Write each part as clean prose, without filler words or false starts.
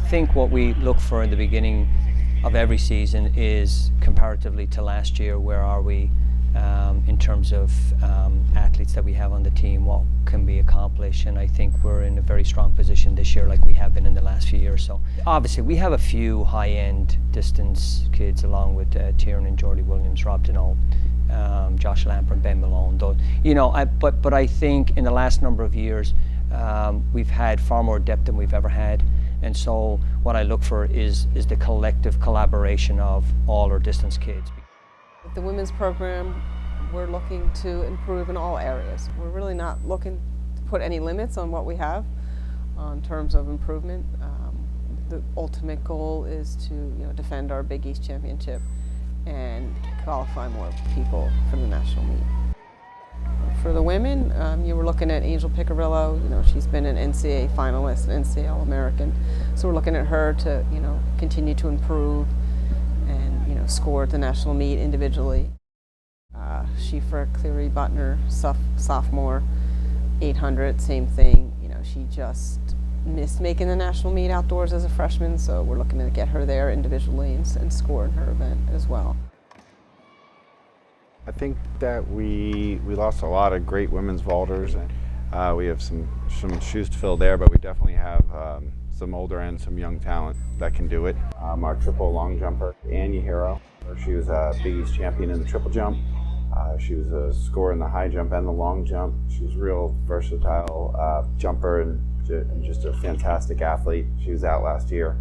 think what we look for in the beginning of every season is comparatively to last year, where are we in terms of athletes that we have on the team, what can be accomplished, and I think we're in a very strong position this year like we have been in the last few years. So obviously we have a few high-end distance kids along with Tiernan and Jordy Williams, Rob Deneau, Josh Lamper and Ben Malone. Though, but I think in the last number of years we've had far more depth than we've ever had. And so what I look for is the collective collaboration of all our distance kids. The women's program, we're looking to improve in all areas. We're really not looking to put any limits on what we have in terms of improvement. The ultimate goal is to defend our Big East championship and qualify more people for the national meet. For the women, you were looking at Angel Picarillo. She's been an NCAA finalist, an NCAA All-American. So we're looking at her to, continue to improve and, score at the national meet individually. Shifra Cleary Butner, sophomore, 800, same thing. She just missed making the national meet outdoors as a freshman, so we're looking to get her there individually and score in her event as well. I think that we lost a lot of great women's vaulters, and we have some shoes to fill there, but we definitely have some older and some young talent that can do it. Our triple long jumper, Annie Hero, she was a Big East champion in the triple jump. She was a scorer in the high jump and the long jump. She was a real versatile jumper and just a fantastic athlete. She was out last year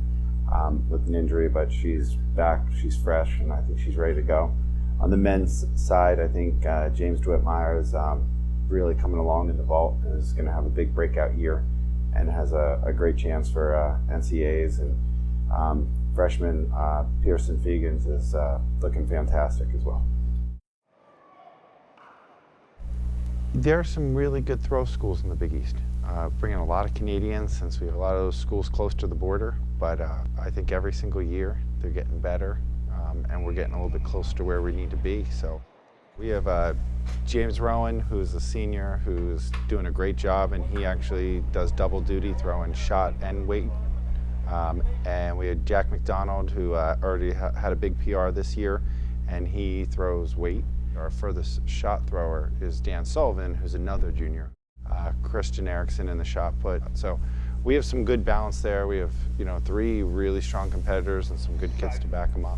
with an injury, but she's back, she's fresh, and I think she's ready to go. On the men's side, I think James DeWitt-Meyer is really coming along in the vault and is going to have a big breakout year and has a great chance for NCAAs. And freshman Pearson Fegans is looking fantastic as well. There are some really good throw schools in the Big East. Bringing a lot of Canadians since we have a lot of those schools close to the border, but I think every single year they're getting better. And we're getting a little bit closer to where we need to be. So we have James Rowan, who's a senior, who's doing a great job, and he actually does double duty, throwing shot and weight. And we had Jack McDonald, who already had a big PR this year, and he throws weight. Our furthest shot thrower is Dan Sullivan, who's another junior. Christian Erickson in the shot put. So we have some good balance there. We have 3 really strong competitors and some good kids to back them up.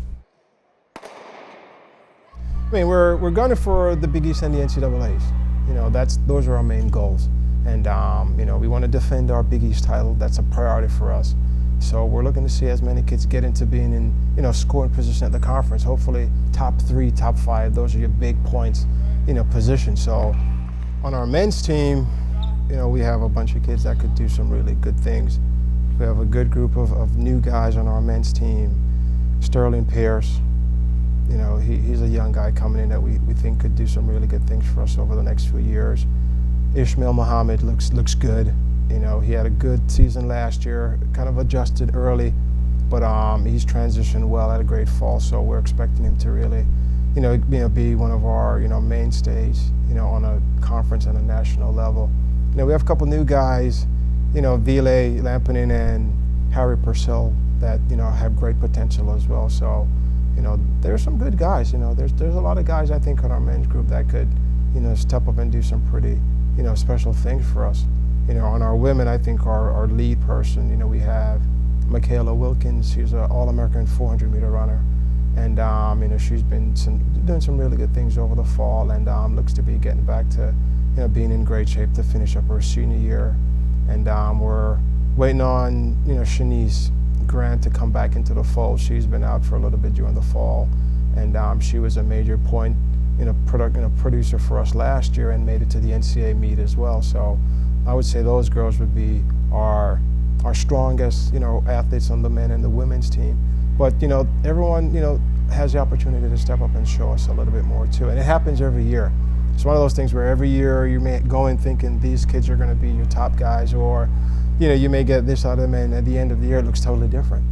I mean, we're gunning for the Big East and the NCAAs. Those are our main goals. And, we want to defend our Big East title. That's a priority for us. So we're looking to see as many kids get into being in, scoring position at the conference. Hopefully top 3, top 5, those are your big points, positions. So on our men's team, we have a bunch of kids that could do some really good things. We have a good group of new guys on our men's team. Sterling Pierce. He's a young guy coming in that we think could do some really good things for us over the next few years. Ishmael Muhammad looks good. He had a good season last year, kind of adjusted early, but he's transitioned well, had a great fall, so we're expecting him to really, be one of our, mainstays, on a conference and a national level. We have a couple new guys, Ville Lampinen and Harry Purcell that, have great potential as well. So, there's some good guys. There's a lot of guys I think on our men's group that could, step up and do some pretty, special things for us. On our women, I think our lead person, we have Makayla Wilkins. She's an All-American 400-meter runner, and she's been doing some really good things over the fall, and looks to be getting back to, being in great shape to finish up her senior year. And we're waiting on, Shanice Grant to come back into the fold. She's been out for a little bit during the fall, and she was a major point, producer for us last year and made it to the NCAA meet as well. So I would say those girls would be our strongest, athletes on the men and the women's team. But everyone, has the opportunity to step up and show us a little bit more too, and it happens every year. It's one of those things where every year you may go in thinking these kids are going to be your top guys, or you may get this out of them, and at the end of the year it looks totally different.